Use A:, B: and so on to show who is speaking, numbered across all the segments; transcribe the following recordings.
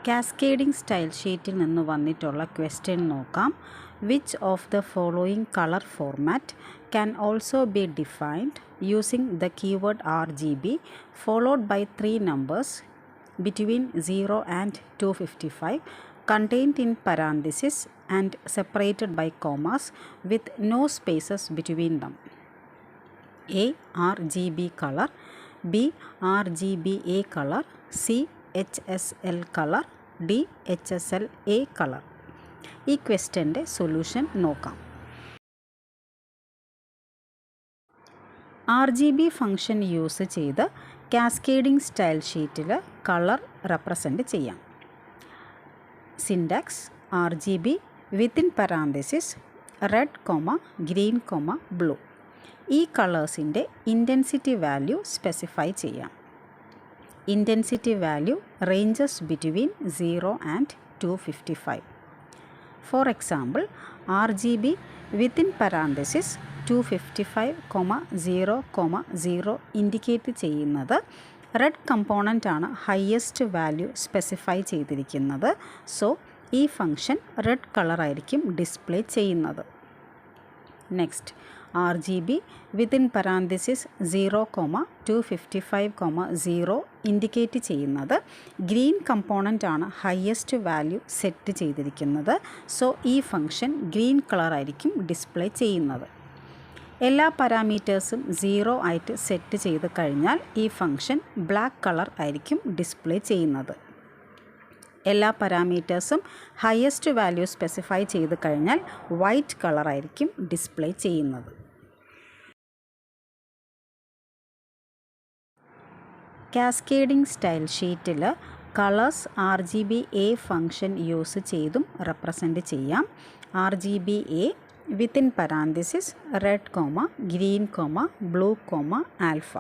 A: Cascading style ഷീറ്റിൽ നിന്ന് വന്നിട്ടുള്ള ക്വസ്റ്റ്യൻ നോക്കാം. Which of the following colour format can also be defined using the keyword RGB followed by 3 numbers between 0 and 255 contained in parentheses and separated by commas with no spaces between them? A. RGB color, B. RGBA color, C. HSL color, D. HSLA color. ഈ ക്വസ്റ്റ്യൻ്റെ solution നോക്കാം. RGB function use ചെയ്ത് cascading style ഷീറ്റിൽ colour represent ചെയ്യാം. Syntax RGB within parenthesis red, green, blue. ഈ കളേഴ്സിൻ്റെ intensity value specify ചെയ്യാം. Intensity value ranges between 0 and 255. For example RGB within parenthesis 255,0,0 indicate ചെയ്യുന്നത് red component ആണ് highest value specify ചെയ്തിരിക്കുന്നത്. So ഈ function red കളറായിരിക്കും display ചെയ്യുന്നത്. Next RGB within parenthesis 0,255,0 indicate ചെയ്യുന്നത് green component ആണ് highest value set ചെയ്തിരിക്കുന്നത്. So ഈ function green കളറായിരിക്കും display ചെയ്യുന്നത്. എല്ലാ പാരാമീറ്റേഴ്സും 0 ആയിട്ട് സെറ്റ് ചെയ്ത് കഴിഞ്ഞാൽ ഈ ഫംഗ്ഷൻ ബ്ലാക്ക് കളർ ആയിരിക്കും ഡിസ്പ്ലേ ചെയ്യുന്നത്. എല്ലാ പാരാമീറ്റേഴ്സും ഹയസ്റ്റ് വാല്യൂ സ്പെസിഫൈ ചെയ്ത് കഴിഞ്ഞാൽ വൈറ്റ് കളർ ആയിരിക്കും ഡിസ്പ്ലേ ചെയ്യുന്നത്. കാസ്കേഡിംഗ് സ്റ്റൈൽ ഷീറ്റിൽ കളേഴ്സ് RGBA ഫംഗ്ഷൻ യൂസ് ചെയ്തും റെപ്രസെൻ്റ് ചെയ്യാം. RGBA within parenthesis red, green, blue, alpha.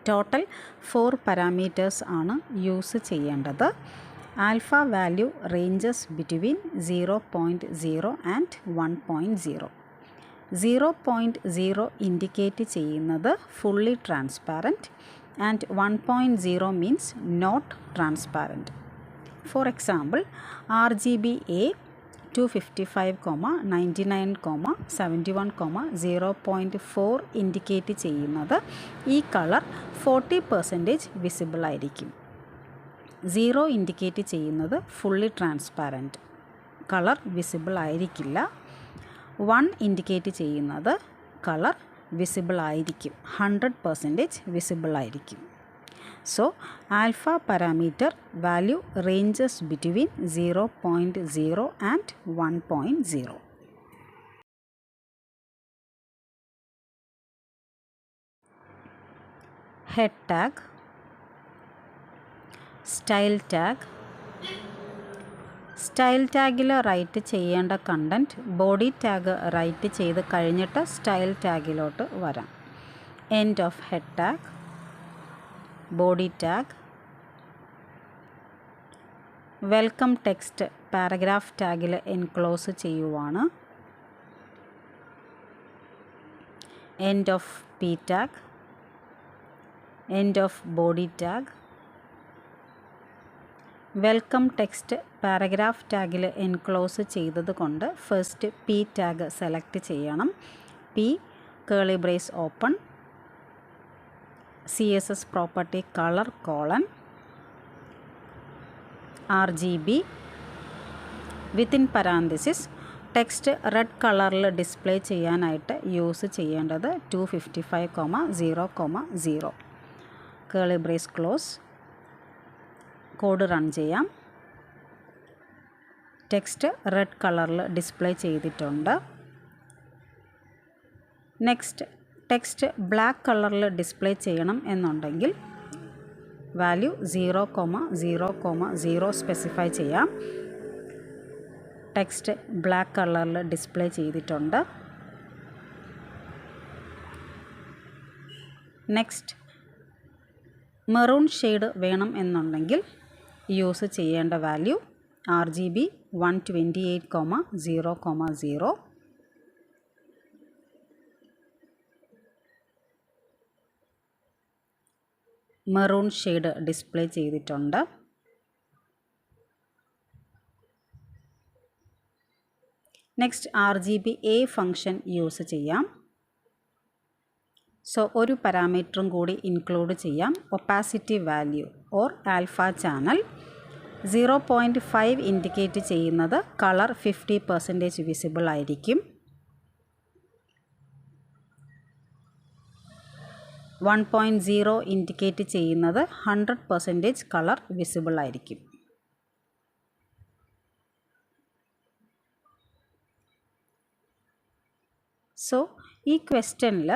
A: Total 4 parameters ആണ് യൂസ് ചെയ്യേണ്ടത്. Alpha value ranges between 0.0 and 1.0. 0.0 indicate ചെയ്യുന്നത് fully transparent and 1.0 means not transparent. For example RGBA 255, 99, 71, 0.4 indicate ചെയ്യുന്നത് ഈ colour 40% visible ആയിരിക്കും. 0 indicate ചെയ്യുന്നത് fully transparent, colour visible ആയിരിക്കില്ല. 1 indicate ചെയ്യുന്നത് colour visible ആയിരിക്കും, 100% വിസിബിൾ ആയിരിക്കും. So, alpha parameter value ranges between 0.0 and 1.0. Head tag, style tag. Style ടാഗിൽ write ചെയ്യേണ്ട കണ്ടൻറ്റ് ബോഡി ടാഗ് റൈറ്റ് ചെയ്ത് കഴിഞ്ഞിട്ട് സ്റ്റൈൽ ടാഗിലോട്ട് വരാം. End of head tag, body tag, welcome text paragraph ടാഗിൽ എൻക്ലോസ് ചെയ്യുവാണ്. End of P tag, end of body tag. Welcome text paragraph ടാഗിൽ enclose ചെയ്തത് കൊണ്ട് ഫസ്റ്റ് പി ടാഗ് സെലക്ട് ചെയ്യണം. P curly brace open, CSS property colour RGB within parenthesis text red കളറിൽ display ചെയ്യാനായിട്ട് use ചെയ്യേണ്ടത് 255,0,0 curly brace close. Code run ചെയ്യാം. Text red കളറിൽ display ചെയ്തിട്ടുണ്ട്. നെക്സ്റ്റ് ടെക്സ്റ്റ് ബ്ലാക്ക് കളറിൽ ഡിസ്പ്ലേ ചെയ്യണം എന്നുണ്ടെങ്കിൽ വാല്യൂ 0,0,0 സ്പെസിഫൈ ചെയ്യാം. ടെക്സ്റ്റ് ബ്ലാക്ക് കളറിൽ ഡിസ്പ്ലേ ചെയ്തിട്ടുണ്ട്. നെക്സ്റ്റ് മെറൂൺ ഷെയ്ഡ് വേണം എന്നുണ്ടെങ്കിൽ യൂസ് ചെയ്യേണ്ട value RGB 128,0,0. Maroon shade display ചെയ്തിട്ടുണ്ട്. നെക്സ്റ്റ് RGBA ഫംഗ്ഷൻ യൂസ് ചെയ്യാം. സോ ഒരു പാരാമീറ്ററും കൂടി ഇൻക്ലൂഡ് ചെയ്യാം. Opacity value or alpha channel 0.5 indicate ചെയ്യുന്നത് കളർ 50% വിസിബിൾ ആയിരിക്കും. 1.0 ഇൻഡിക്കേറ്റ് ചെയ്യുന്നത് 100% കളർ വിസിബിൾ ആയിരിക്കും. സോ ഈ ക്വസ്റ്റ്യനിൽ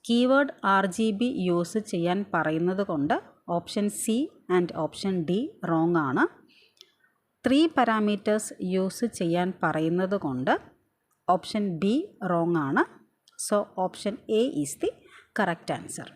A: കീവേഡ് RGB യൂസ് ചെയ്യാൻ പറയുന്നത് കൊണ്ട് option C and option D wrong ആണ്. 3 പാരാമീറ്റേഴ്സ് യൂസ് ചെയ്യാൻ പറയുന്നത് കൊണ്ട് ഓപ്ഷൻ ബി റോങ് ആണ്. So option A is the correct answer.